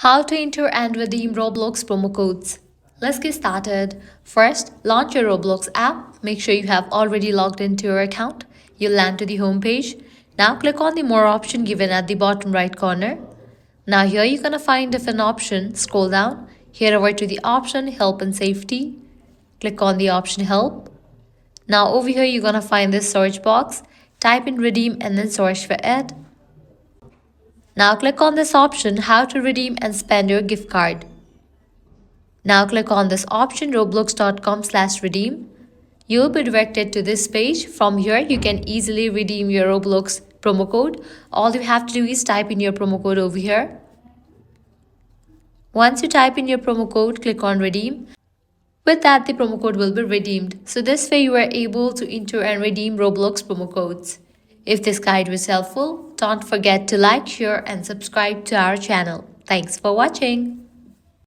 How to enter and redeem Roblox promo codes. Let's get started. First, launch your Roblox app. Make sure you have already logged into your account. You'll land to the home page. Now click on the more option given at the bottom right corner. Now here you're gonna find different options. Scroll down. Head over to the option Help and Safety. Click on the option Help. Now over here you're gonna find this search box. Type in redeem and then search for it. Now click on this option How to redeem and spend your gift card. Now click on this option roblox.com/redeem. You'll be directed to this page. From here you can easily redeem your Roblox promo code. All you have to do is type in your promo code over here. Once you type in your promo code, click on redeem. With that, the promo code will be redeemed. So this way you are able to enter and redeem Roblox promo codes. If this guide was helpful, don't forget to like, share and subscribe to our channel. Thanks for watching.